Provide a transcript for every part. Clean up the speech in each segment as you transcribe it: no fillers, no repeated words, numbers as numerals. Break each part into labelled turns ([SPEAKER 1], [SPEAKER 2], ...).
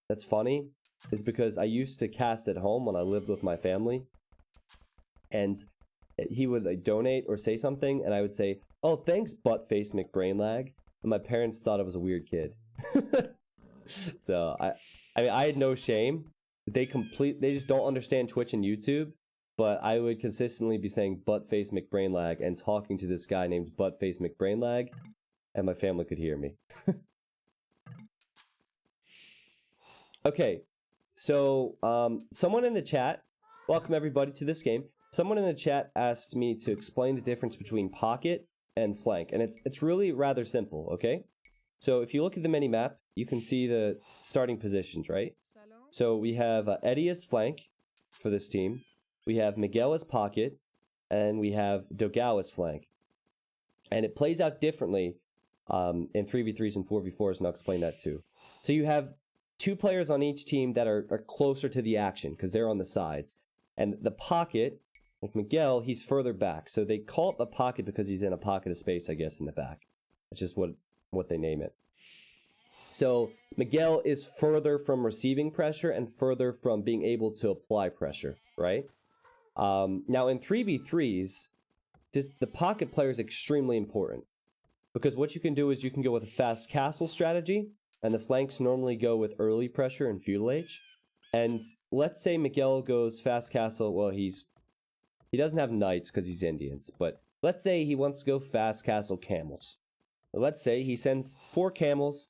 [SPEAKER 1] that's funny is because I used to cast at home when I lived with my family, and he would like donate or say something, and I would say, "Oh, thanks, buttface McBrainlag," and my parents thought I was a weird kid. So I mean, I had no shame. They just don't understand Twitch and YouTube. But I would consistently be saying buttface McBrainlag and talking to this guy named buttface McBrainlag, and my family could hear me. Okay, so someone in the chat, welcome everybody to this game. Someone in the chat asked me to explain the difference between pocket and flank, and it's really rather simple, okay? So if you look at the mini-map, you can see the starting positions, right? So we have Eddie as flank for this team. We have Miguel as pocket, and we have Dogao as flank. And it plays out differently in 3v3s and 4v4s, and I'll explain that too. So you have 2 players on each team that are closer to the action, because they're on the sides. And the pocket, like Miguel, he's further back. So they call it the pocket because he's in a pocket of space, I guess, in the back. That's just what they name it. So Miguel is further from receiving pressure and further from being able to apply pressure, right? Now in 3v3s, the pocket player is extremely important, because what you can do is you can go with a fast castle strategy, and the flanks normally go with early pressure and feudal age. And let's say Miguel goes fast castle. Well, he doesn't have knights because he's Indians, but let's say he wants to go fast castle camels. Let's say he sends 4 camels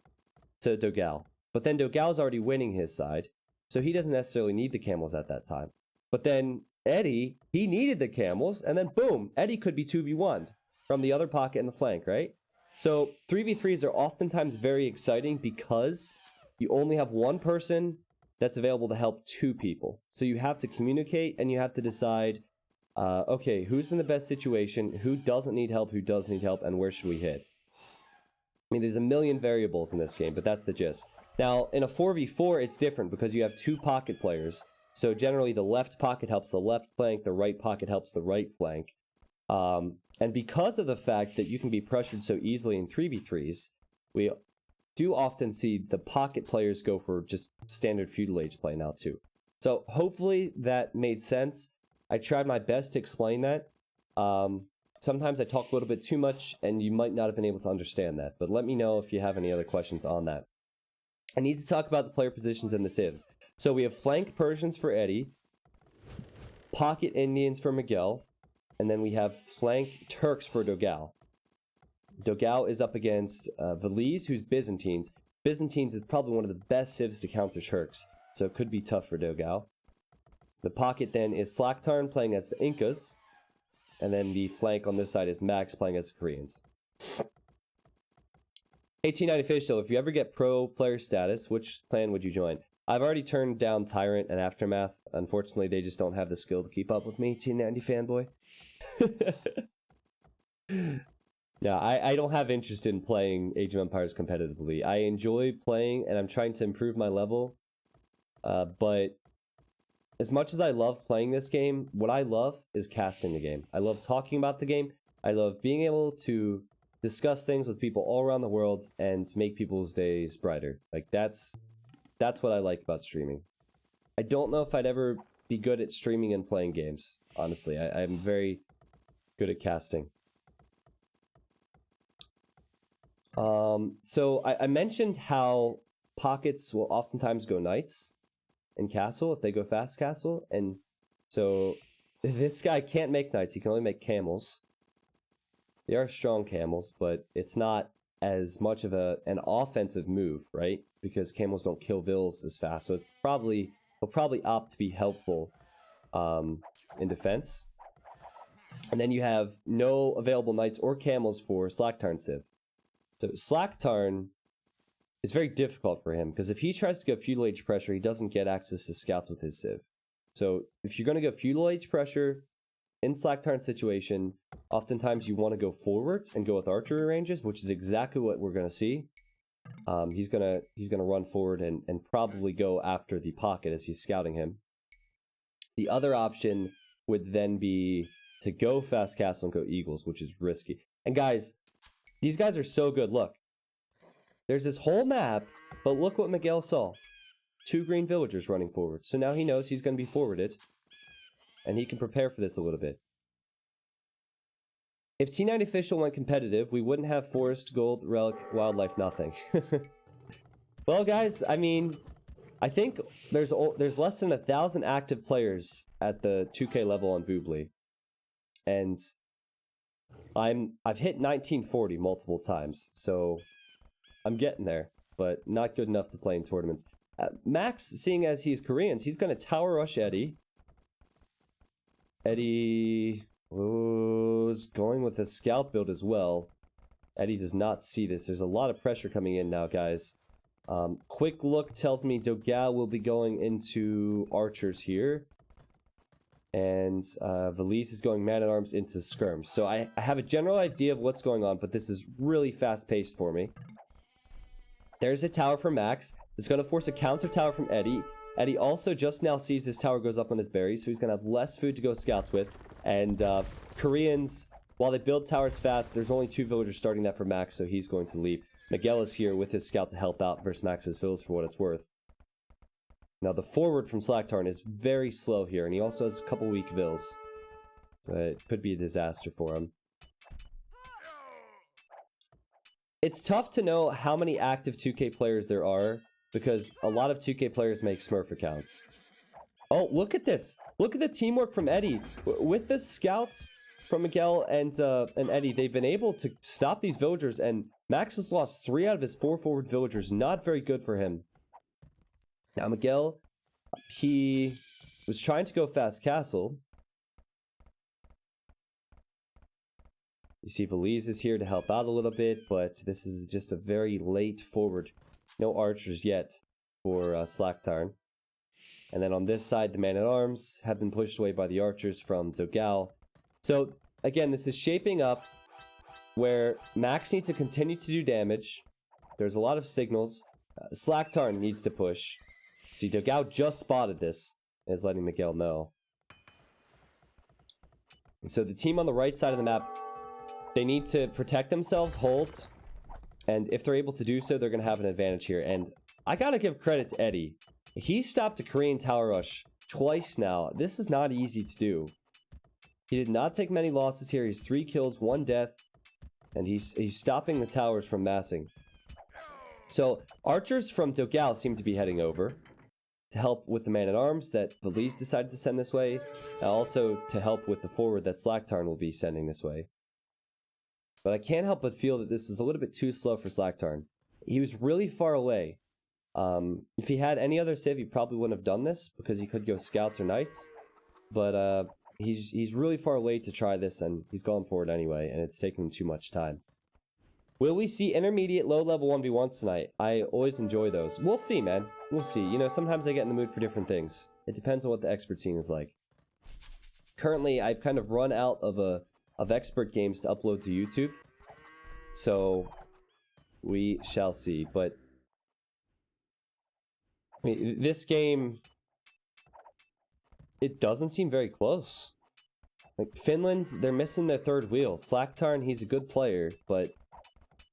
[SPEAKER 1] to Dogao, but then Dogao's already winning his side, so he doesn't necessarily need the camels at that time. But then Eddie, he needed the camels, and then boom, Eddie could be 2v1'd from the other pocket in the flank, right? So 3v3s are oftentimes very exciting because you only have one person that's available to help 2 people. So you have to communicate, and you have to decide, okay, who's in the best situation, who doesn't need help, who does need help, and where should we hit? I mean, there's a million variables in this game, but that's the gist. Now, in a 4v4, it's different because you have 2 pocket players. So generally, the left pocket helps the left flank, the right pocket helps the right flank. And because of the fact that you can be pressured so easily in 3v3s, we do often see the pocket players go for just standard feudal age play now too. So hopefully that made sense. I tried my best to explain that. Sometimes I talk a little bit too much, and you might not have been able to understand that. But let me know if you have any other questions on that. I need to talk about the player positions and the civs. So we have flank Persians for Eddie, pocket Indians for Miguel, and then we have flank Turks for Dogao. Dogao is up against Veliz, who's Byzantines. Byzantines is probably one of the best civs to counter Turks, so it could be tough for Dogao. The pocket then is Slaktarn playing as the Incas, and then the flank on this side is Max playing as the Koreans. 1890 Fish, so if you ever get pro player status, which clan would you join? I've already turned down Tyrant and Aftermath. Unfortunately, they just don't have the skill to keep up with me, 1890 fanboy. Yeah, I don't have interest in playing Age of Empires competitively. I enjoy playing, and I'm trying to improve my level. But as much as I love playing this game, what I love is casting the game. I love talking about the game. I love being able to discuss things with people all around the world and make people's days brighter. Like, that's what I like about streaming. I don't know if I'd ever be good at streaming and playing games, honestly. I'm very good at casting. So I mentioned how pockets will oftentimes go knights in castle if they go fast castle, and so this guy can't make knights, he can only make camels. They are strong camels, but it's not as much of an offensive move, right? Because camels don't kill vills as fast, so he'll probably opt to be helpful in defense. And then you have no available knights or camels for Slaktarn Civ. So Slaktarn is very difficult for him, because if he tries to go feudal age pressure, he doesn't get access to scouts with his Civ. So if you're going to go feudal age pressure in Slaktarn's situation, oftentimes you want to go forwards and go with archery ranges, which is exactly what we're going to see. He's gonna run forward and probably go after the pocket as he's scouting him. The other option would then be to go fast castle and go eagles, which is risky. And guys, these guys are so good. Look, there's this whole map, but look what Miguel saw. 2 green villagers running forward. So now he knows he's going to be forwarded. And he can prepare for this a little bit. If T9 Official went competitive, we wouldn't have Forest, Gold, Relic, Wildlife, nothing. Well, guys, I mean, I think there's less than 1,000 active players at the 2K level on Voobly. And I've hit 1940 multiple times, so I'm getting there, but not good enough to play in tournaments. Max, seeing as he's Korean, he's going to tower rush Eddie. Eddie was going with a scout build as well. Eddie does not see this. There's a lot of pressure coming in now, guys. Quick look tells me Dogao will be going into archers here. And Valise is going man-at-arms into skirms. So I have a general idea of what's going on, but this is really fast-paced for me. There's a tower for Max. It's going to force a counter tower from Eddie. Eddie also just now sees his tower goes up on his berries, so he's going to have less food to go scouts with. And Koreans, while they build towers fast, there's only 2 villagers starting that for Max, so he's going to leave. Miguel is here with his scout to help out versus Max's villas for what it's worth. Now, the forward from Slacktarn is very slow here, and he also has a couple weak vills. So it could be a disaster for him. It's tough to know how many active 2K players there are, because a lot of 2K players make Smurf accounts. Oh, look at this! Look at the teamwork from Eddie! With the scouts from Miguel and Eddie, they've been able to stop these villagers, and Max has lost 3 out of his 4 forward villagers. Not very good for him. Now, Miguel, he was trying to go fast castle. You see Valise is here to help out a little bit, but this is just a very late forward. No archers yet for Slacktarn. And then on this side, the man-at-arms have been pushed away by the archers from Dogao. So, again, this is shaping up where Max needs to continue to do damage. There's a lot of signals. Slacktarn needs to push. See, Dogao just spotted this and is letting Miguel know. So the team on the right side of the map, they need to protect themselves, hold, and if they're able to do so, they're going to have an advantage here. And I got to give credit to Eddie. He stopped a Korean tower rush twice now. This is not easy to do. He did not take many losses here. He's 3 kills, 1 death, and he's stopping the towers from massing. So archers from Dogao seem to be heading over to help with the man-at-arms that Valise decided to send this way, and also to help with the forward that Slacktarn will be sending this way. But I can't help but feel that this is a little bit too slow for Slacktarn. He was really far away. If he had any other civ, he probably wouldn't have done this, because he could go scouts or knights. But he's really far away to try this, and he's gone forward anyway, and it's taking him too much time. Will we see intermediate low-level 1v1s tonight? I always enjoy those. We'll see, man. We'll see. You know, sometimes I get in the mood for different things. It depends on what the expert scene is like. Currently, I've kind of run out of expert games to upload to YouTube. So, we shall see. But, I mean, this game, it doesn't seem very close. Like, Finland, they're missing their 3rd wheel. Slacktarn, he's a good player, but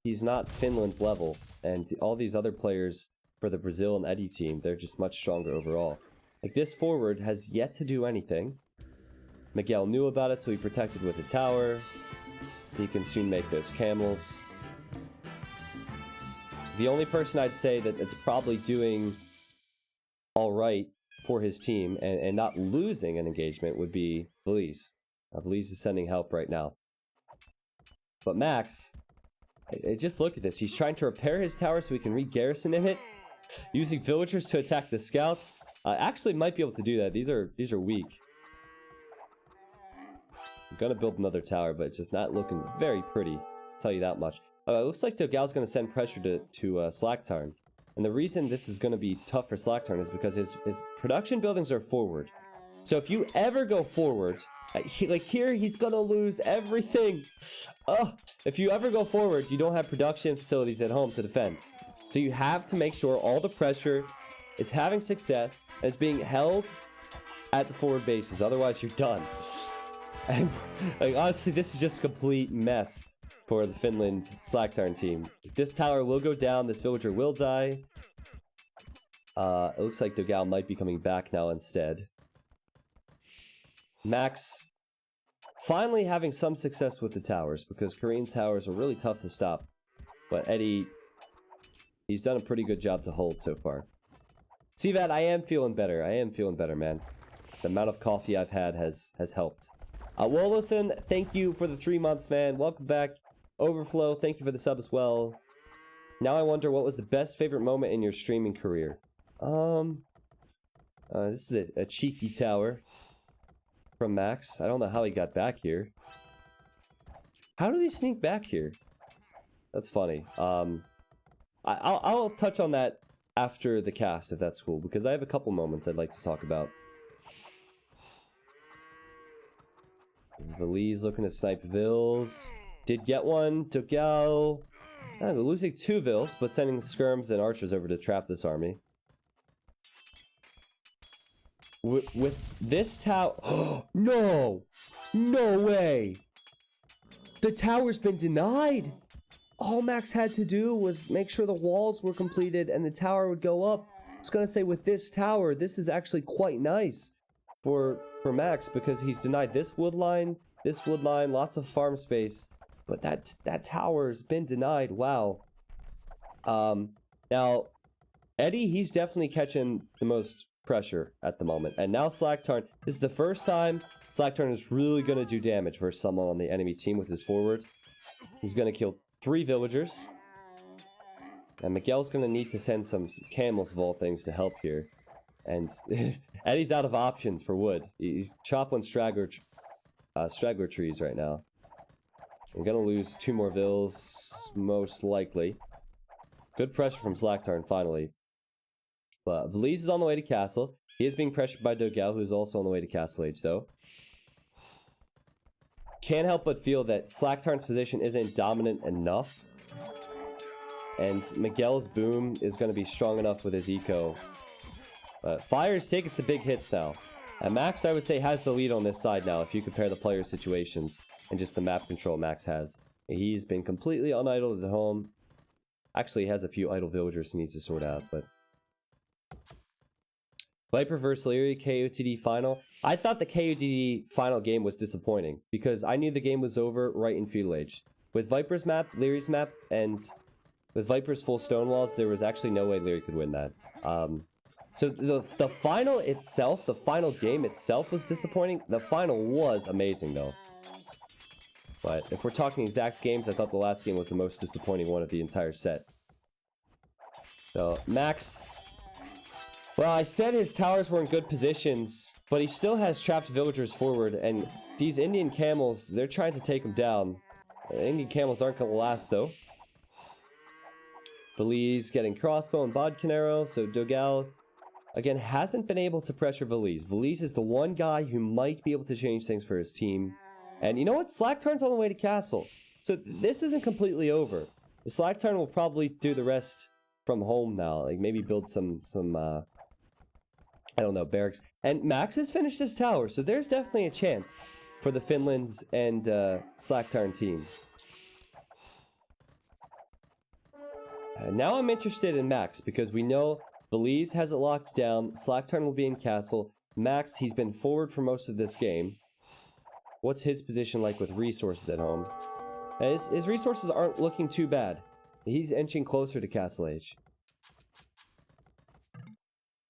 [SPEAKER 1] he's not Finland's level. And all these other players for the Brazil and Eddie team, they're just much stronger overall. Like, this forward has yet to do anything. Miguel knew about it, so he protected with a tower. He can soon make those camels. The only person I'd say that it's probably doing alright for his team and not losing an engagement would be Valise. Valise is sending help right now. But Max, just look at this. He's trying to repair his tower so he can re-garrison in it, using villagers to attack the scouts. Actually might be able to do that. These are weak. I'm gonna build another tower, but it's just not looking very pretty. I'll tell you that much. It looks like Dogao's gonna send pressure to Slacktarn. And the reason this is gonna be tough for Slacktarn is because his production buildings are forward. So if you ever go forward, like here, he's gonna lose everything. Oh, if you ever go forward, you don't have production facilities at home to defend. So you have to make sure all the pressure is having success and it's being held at the forward bases. Otherwise, you're done. And like, honestly, this is just a complete mess for the Finland Slacktarn team. This tower will go down. This villager will die. It looks like Dogal might be coming back now instead. Max finally having some success with the towers, because Korean towers are really tough to stop. But Eddie, he's done a pretty good job to hold so far. See that? I am feeling better. I am feeling better, man. The amount of coffee I've had has helped. Wollerson, thank you for the 3 months, man. Welcome back. Overflow, thank you for the sub as well. Now I wonder, what was the best favorite moment in your streaming career? This is a cheeky tower from Max. I don't know how he got back here. How did he sneak back here? That's funny. I'll touch on that after the cast, if that's cool, because I have a couple moments I'd like to talk about. Valise looking to snipe Vils. Did get one. Took out. We're losing 2 Vils, but sending skirms and archers over to trap this army. With this tower... No! No way! The tower's been denied! All Max had to do was make sure the walls were completed and the tower would go up. I was gonna say, with this tower, this is actually quite nice for Max, because he's denied this wood line, lots of farm space. But that tower's been denied. Wow. Now, Eddie, he's definitely catching the most pressure at the moment. And now Slacktarn, this is the first time Slacktarn is really going to do damage versus someone on the enemy team with his forward. He's going to kill 3 villagers. And Miguel's going to need to send some camels of all things to help here. And Eddie's out of options for wood. He's chopping straggler trees right now. I'm gonna lose 2 more Vils, most likely. Good pressure from Slacktarn, finally. But Valise is on the way to castle. He is being pressured by Dogal, who is also on the way to Castle Age, though. Can't help but feel that Slacktarn's position isn't dominant enough. And Miguel's boom is going to be strong enough with his eco. Fire's taking some big hits now. And Max, I would say, has the lead on this side now, if you compare the player situations and just the map control Max has. He's been completely unidled at home. Actually, he has a few idle villagers he needs to sort out, but... Viper vs. Leary, KOTD final. I thought the KOTD final game was disappointing, because I knew the game was over right in Feudal Age. With Viper's map, Leary's map, and with Viper's full stone walls, there was actually no way Leary could win that. So the final itself, the final game itself was disappointing. The final was amazing, though. But if we're talking exact games, I thought the last game was the most disappointing one of the entire set. So, Max... Well, I said his towers were in good positions, but he still has trapped villagers forward, and these Indian camels, they're trying to take him down. Indian camels aren't going to last, though. Valise getting crossbow and bodkin arrow, so Dogal... Again, hasn't been able to pressure Valise. Valise is the one guy who might be able to change things for his team. And you know what? Slacktarn's on the way to castle. So this isn't completely over. The Slacktarn will probably do the rest from home now. Like maybe build some I don't know, barracks. And Max has finished his tower, so there's definitely a chance for the Finlands and Slacktarn team. Now I'm interested in Max, because we know Belize has it locked down. Slacktarn will be in castle. Max, he's been forward for most of this game. What's his position like with resources at home? His resources aren't looking too bad. He's inching closer to Castle Age.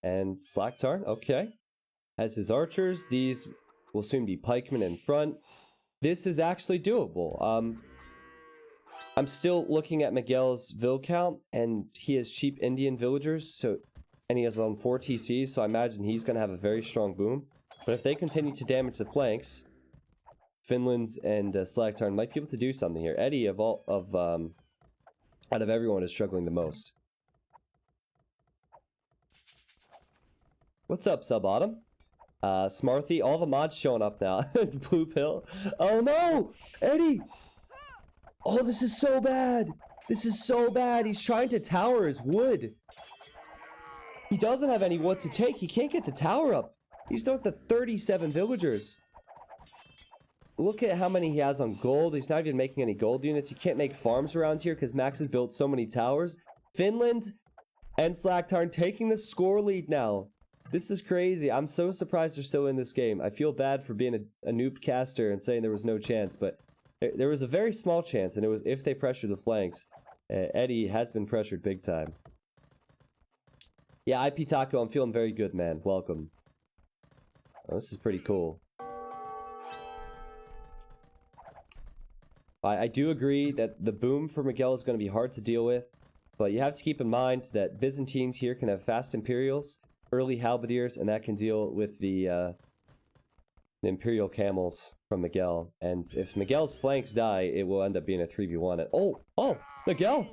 [SPEAKER 1] And Slacktarn, okay. Has his archers. These will soon be pikemen in front. This is actually doable. I'm still looking at Miguel's vill count, and he has cheap Indian villagers, and he has on 4 TCs, so I imagine he's going to have a very strong boom. But if they continue to damage the flanks, Finlands and Slacktarn might be able to do something here. Eddie, out of everyone, is struggling the most. What's up, Sub-Autumn? Smarthy, all the mods showing up now. The blue pill. Oh no! Eddie! Oh, this is so bad! This is so bad! He's trying to tower his wood. He doesn't have any wood to take. He can't get the tower up. He's down to 37 villagers. Look at how many he has on gold. He's not even making any gold units. He can't make farms around here because Max has built so many towers. Finland, and Slacktarn taking the score lead now. This is crazy. I'm so surprised they're still in this game. I feel bad for being a noob caster and saying there was no chance, but there was a very small chance, and it was if they pressure the flanks. Eddie has been pressured big time. Yeah, IP Taco, I'm feeling very good, man. Welcome. Oh, this is pretty cool. I do agree that the boom for Miguel is going to be hard to deal with, but you have to keep in mind that Byzantines here can have fast Imperials, early Halberdiers, and that can deal with the Imperial Camels from Miguel. And if Miguel's flanks die, it will end up being a 3v1. Oh, Miguel!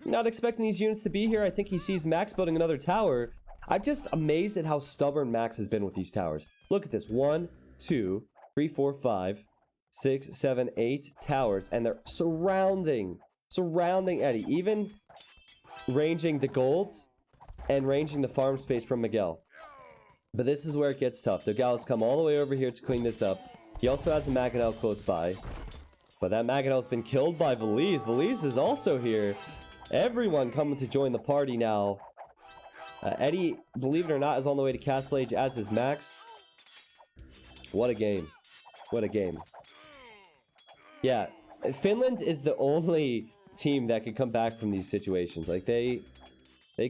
[SPEAKER 1] Not expecting these units to be here. I think he sees Max building another tower. I'm just amazed at how stubborn Max has been with these towers. Look at this. 1, 2, 3, 4, 5, 6, 7, 8 towers. And they're surrounding Eddie. Even ranging the gold and ranging the farm space from Miguel. But this is where it gets tough. Dogal's come all the way over here to clean this up. He also has a Maganel close by. But that Maganel's been killed by Valise. Valise is also here. Everyone coming to join the party now. Eddie, believe it or not, is on the way to Castle Age, as is Max. What a game. What a game. Yeah, Finland is the only team that can come back from these situations. Like, they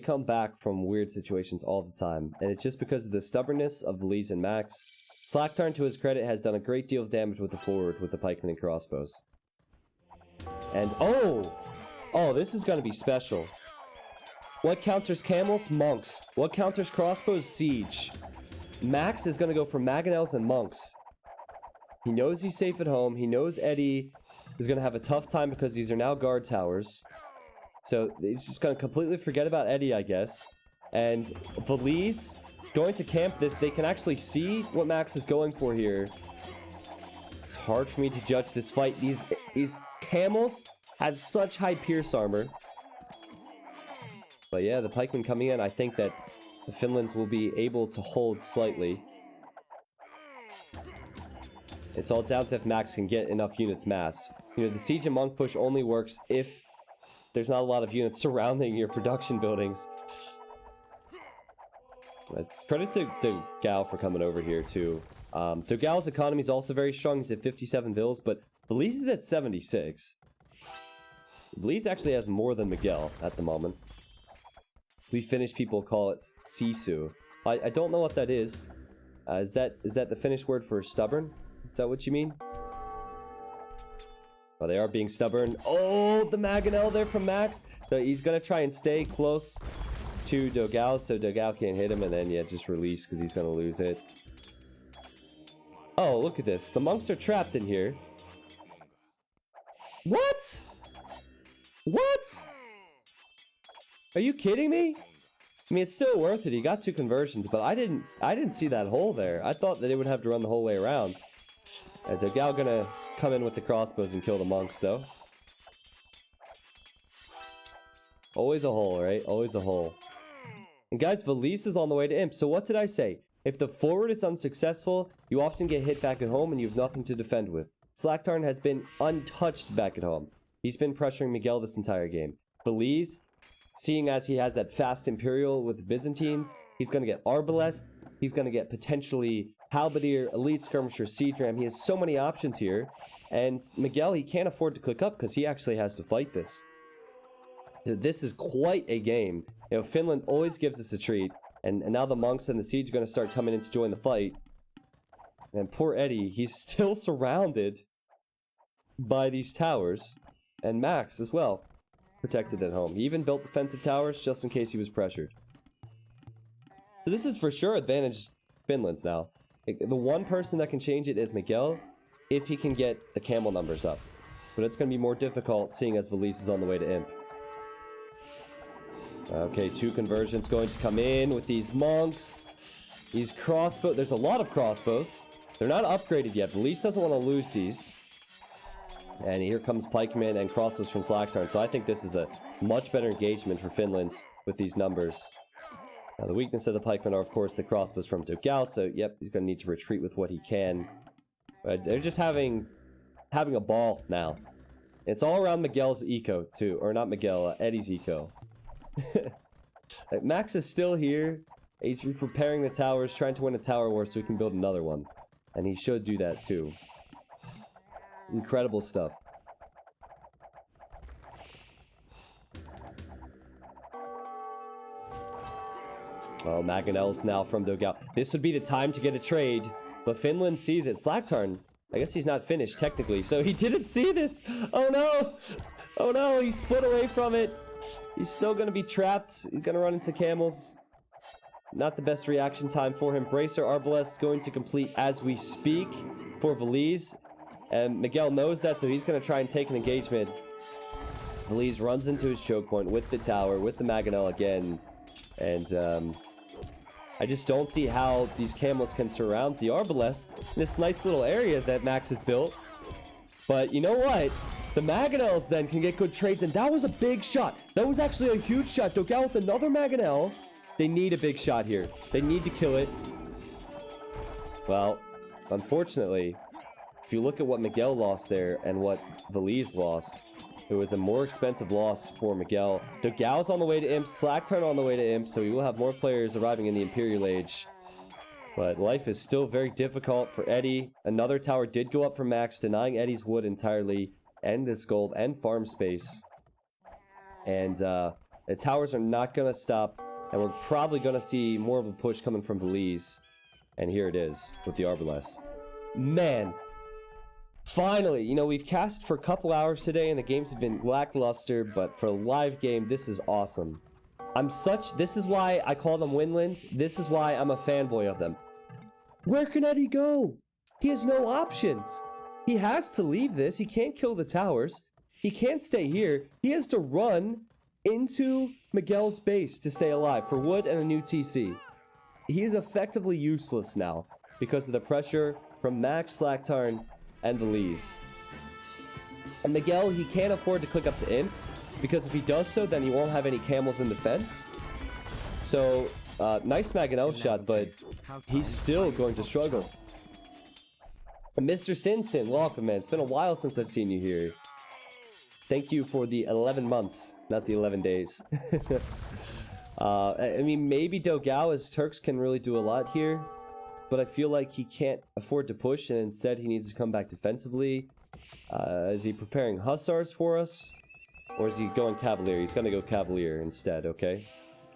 [SPEAKER 1] come back from weird situations all the time. And it's just because of the stubbornness of Valise and Max. Slacktarn, to his credit, has done a great deal of damage with the forward with the pikemen and crossbows. And, oh, this is going to be special. What counters camels? Monks. What counters crossbows? Siege. Max is going to go for Maganels and monks. He knows he's safe at home. He knows Eddie is going to have a tough time because these are now guard towers. So he's just going to completely forget about Eddie, I guess. And Valise going to camp this. They can actually see what Max is going for here. It's hard for me to judge this fight. These camels have such high pierce armor. But yeah, the pikemen coming in, I think that the Finland will be able to hold slightly. It's all down to if Max can get enough units massed. You know, the siege and monk push only works if there's not a lot of units surrounding your production buildings. Credit to Gal for coming over here too. Gal's economy is also very strong. He's at 57 bills, but Belize is at 76. Belize actually has more than Miguel at the moment. We Finnish people call it sisu. I don't know what that is. Is that the Finnish word for stubborn? Is that what you mean? Oh, they are being stubborn. Oh, the Maganel there from Max. So he's gonna try and stay close to Dogal so Dogal can't hit him, and then yeah, just release because he's gonna lose it. Oh, look at this. The monks are trapped in here. What? What? Are you kidding me? I mean, it's still worth it. He got 2 conversions, but I didn't see that hole there. I thought that they would have to run the whole way around. Dogal gonna come in with the crossbows and kill the monks, though. Always a hole, right? Always a hole. And guys, Valise is on the way to Imp. So what did I say? If the forward is unsuccessful, you often get hit back at home and you have nothing to defend with. Slacktarn has been untouched back at home. He's been pressuring Miguel this entire game. Valise, seeing as he has that fast Imperial with the Byzantines, he's going to get Arbalest. He's going to get potentially Halberdier, Elite Skirmisher, Siege Ram. He has so many options here. And Miguel, he can't afford to click up because he actually has to fight this. This is quite a game. You know, Finland always gives us a treat. And now the monks and the siege are going to start coming in to join the fight. And poor Eddie, he's still surrounded by these towers. And Max as well, protected at home. He even built defensive towers just in case he was pressured. So this is for sure advantage Finland's now. The one person that can change it is Miguel, if he can get the camel numbers up. But it's going to be more difficult seeing as Valise is on the way to Imp. Okay, 2 conversions going to come in with these monks. These crossbows. There's a lot of crossbows. They're not upgraded yet. Valise doesn't want to lose these. And here comes pikemen and crossbows from Slacktarn. So I think this is a much better engagement for Finland with these numbers. Now, the weakness of the pikemen are, of course, the crossbows from Dogal. So, yep, he's going to need to retreat with what he can. But they're just having a ball now. It's all around Miguel's eco, too. Or not Miguel, Eddie's eco. Max is still here. He's preparing the towers, trying to win a tower war so he can build another one. And he should do that too. Incredible stuff. Oh, Mangonels now from Dogao. This would be the time to get a trade, but Finland sees it. Slactarn, I guess he's not finished technically, so he didn't see this. Oh no! Oh no, he split away from it. He's still gonna be trapped. He's gonna run into camels. Not the best reaction time for him. Bracer Arbalest going to complete as we speak for Valise. And Miguel knows that, so he's going to try and take an engagement. Valise runs into his choke point with the tower, with the Mangonel again. And I just don't see how these camels can surround the Arbalest in this nice little area that Max has built. But you know what? The Mangonels then can get good trades, and that was a big shot. That was actually a huge shot. Dogao with another Mangonel. They need a big shot here. They need to kill it. Well, unfortunately, if you look at what Miguel lost there and what Valise lost, it was a more expensive loss for Miguel. Dogao's on the way to Imp, Slactarn on the way to Imp, so we will have more players arriving in the Imperial Age. But life is still very difficult for Eddie. Another tower did go up for Max, denying Eddie's wood entirely, and his gold, and farm space. And the towers are not going to stop. And we're probably going to see more of a push coming from Valise. And here it is with the Arbalest. Man. Finally. You know, we've cast for a couple hours today and the games have been lackluster. But for a live game, this is awesome. This is why I call them Winlands. This is why I'm a fanboy of them. Where can Eddie go? He has no options. He has to leave this. He can't kill the towers. He can't stay here. He has to run into Miguel's base to stay alive for wood and a new TC. He is effectively useless now because of the pressure from Max, Slactarn, and Valise. And Miguel, he can't afford to click up to Imp because if he does so, then he won't have any camels in defense. So, nice Mangonel shot, but he's still going to struggle. And Mr. Sinsin, welcome, man. It's been a while since I've seen you here. Thank you for the 11 months, not the 11 days. I mean, maybe Dogao as Turks can really do a lot here, but I feel like he can't afford to push, and instead he needs to come back defensively. Is he preparing Hussars for us? Or is he going Cavalier? He's going to go Cavalier instead, okay?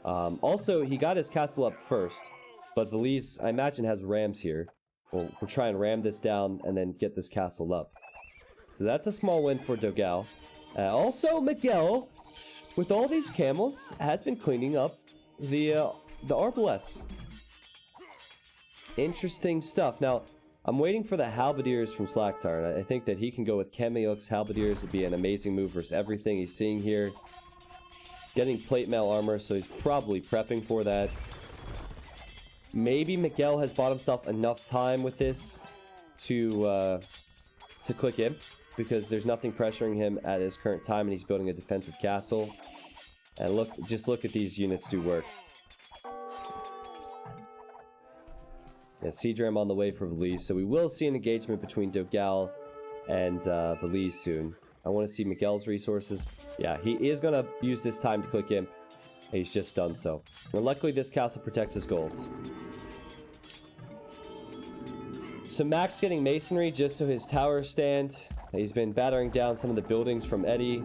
[SPEAKER 1] Also, he got his castle up first, but Valise, I imagine, has rams here. We'll try and ram this down and then get this castle up. So that's a small win for Dogao. Also, Miguel, with all these camels, has been cleaning up the Arbalest. Interesting stuff. Now, I'm waiting for the Halberdiers from Slactarn. I think that he can go with Kemiok's Halberdiers. Would be an amazing move versus everything he's seeing here. Getting plate mail armor, so he's probably prepping for that. Maybe Miguel has bought himself enough time with this to click Imp, because there's nothing pressuring him at his current time, and he's building a defensive castle. And just look at these units do work. Yeah, Siege Ram on the way for Valise, so we will see an engagement between Dogao and Valise soon. I want to see Miguel's resources. Yeah, he is going to use this time to click Imp. He's just done so. And luckily, this castle protects his golds. So Max getting masonry just so his towers stand. He's been battering down some of the buildings from Eddie.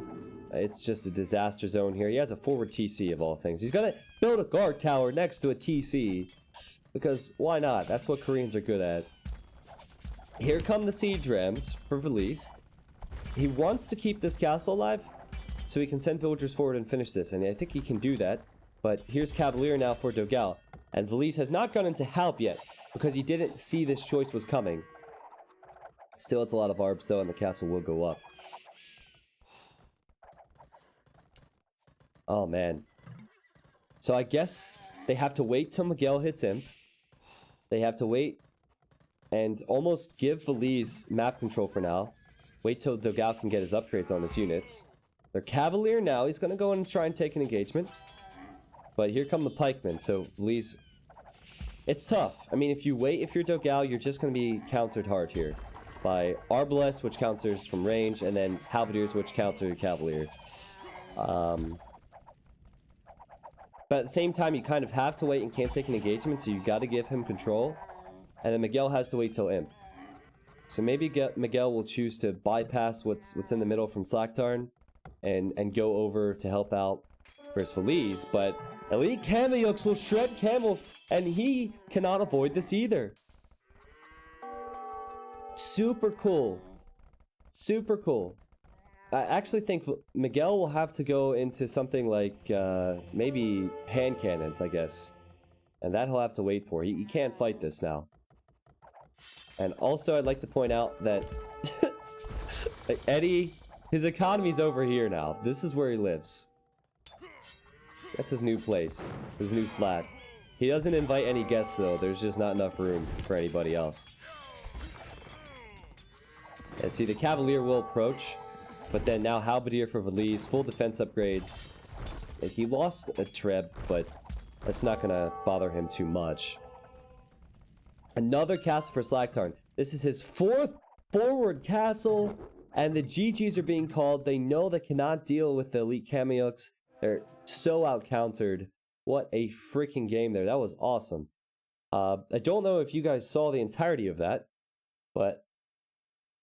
[SPEAKER 1] It's just a disaster zone here. He has a forward TC of all things. He's gonna build a guard tower next to a TC. Because why not? That's what Koreans are good at. Here come the siege rams for Valise. He wants to keep this castle alive so he can send villagers forward and finish this. And I think he can do that. But here's Cavalier now for Dogao. And Valise has not gone into help yet because he didn't see this choice was coming. Still, it's a lot of arbs though, and the castle will go up. Oh man. So I guess they have to wait till Miguel hits Imp. They have to wait and almost give Valise map control for now. Wait till Dogao can get his upgrades on his units. They're Cavalier now. He's going to go in and try and take an engagement. But here come the pikemen. So Valise... It's tough. I mean, if you wait, if you're Dogao, you're just going to be countered hard here. By Arbalest, which counters from range, and then Halberdiers, which counter Cavalier. But at the same time, you kind of have to wait and can't take an engagement, so you got to give him control. And then Miguel has to wait till Imp. So maybe Miguel will choose to bypass what's in the middle from Slaktarn and go over to help out versus Feliz. But Elite Camelyux will shred camels, and he cannot avoid this either. Super cool. Super cool. I actually think Miguel will have to go into something like maybe hand cannons, I guess. And that he'll have to wait for. He can't fight this now. And also, I'd like to point out that Eddie, his economy's over here now. This is where he lives. That's his new place, his new flat. He doesn't invite any guests, though. There's just not enough room for anybody else. And see, the Cavalier will approach, but then now Halberdier for Feliz, full defense upgrades. He lost a Treb, but that's not gonna bother him too much. Another castle for Slaktarn. This is his 4th forward castle, and the GGs are being called. They know they cannot deal with the Elite Camelyux. They're so out-countered. What a freaking game there. That was awesome. I don't know if you guys saw the entirety of that, but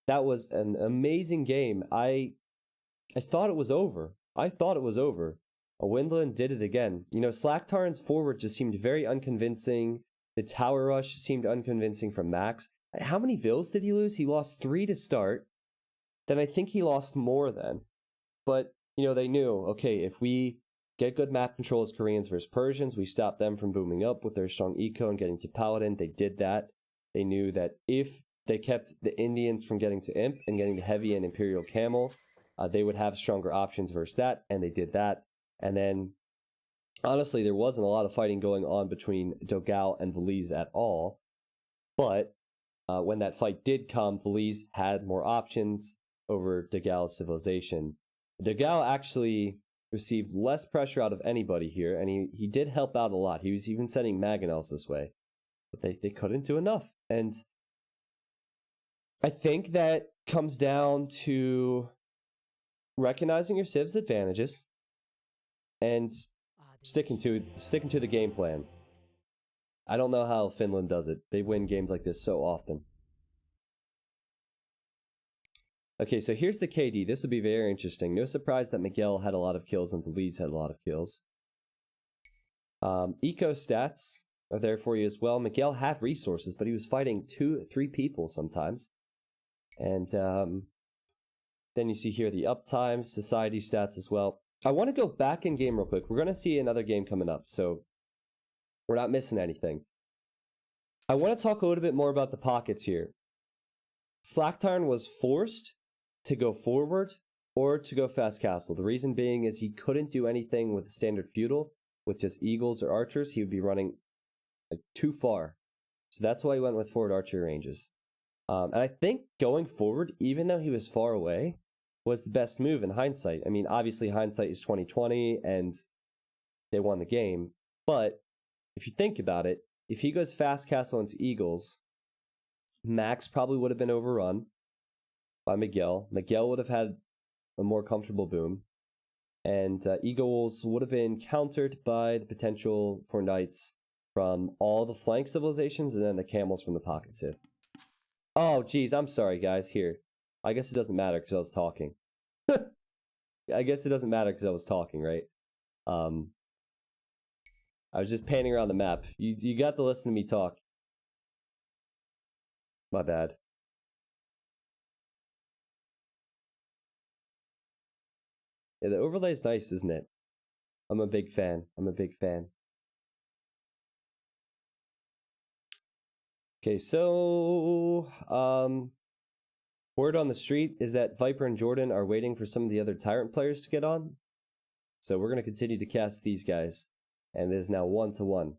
[SPEAKER 1] that was an amazing game. I thought it was over. I thought it was over. Windland did it again. You know, Slaktarn's forward just seemed very unconvincing. The tower rush seemed unconvincing from Max. How many vills did he lose? He lost 3 to start. Then I think he lost more then. But, you know, they knew, okay, if we get good map control as Koreans versus Persians, we stop them from booming up with their strong eco and getting to Paladin. They did that. They knew that if they kept the Indians from getting to Imp and getting to Heavy and Imperial Camel, they would have stronger options versus that, and they did that. And then, honestly, there wasn't a lot of fighting going on between Dogal and Feliz at all. But when that fight did come, Feliz had more options over Dogal's civilization. Dogal actually received less pressure out of anybody here, and he did help out a lot. He was even sending Mangonels this way. But they couldn't do enough. And I think that comes down to recognizing your civ's advantages and sticking to the game plan. I don't know how Finland does it. They win games like this so often. Okay, so here's the KD. This would be very interesting. No surprise that Miguel had a lot of kills and Feliz had a lot of kills. Eco stats are there for you as well. Miguel had resources, but he was fighting 2-3 people sometimes. And then you see here the uptime, society stats as well. I want to go back in game real quick. We're going to see another game coming up, so we're not missing anything. I want to talk a little bit more about the pockets here. Slaktarn was forced to go forward or to go fast castle. The reason being is he couldn't do anything with the standard feudal. With just eagles or archers, he would be running like too far. So that's why he went with forward archery ranges. And I think going forward, even though he was far away, was the best move in hindsight. I mean, obviously hindsight is 2020 and they won the game. But if you think about it, if he goes fast castle into eagles, Max probably would have been overrun by Miguel. Miguel would have had a more comfortable boom. And eagles would have been countered by the potential for knights from all the flank civilizations and then the camels from the pocket civ. Oh, geez, I'm sorry, guys. Here. I guess it doesn't matter because I was talking. I guess it doesn't matter because I was talking, right? I was just panning around the map. You got to listen to me talk. My bad. Yeah, the overlay's nice, isn't it? I'm a big fan. I'm a big fan. Okay, so word on the street is that Viper and Jordan are waiting for some of the other Tyrant players to get on. So we're going to continue to cast these guys. And it is now 1-1.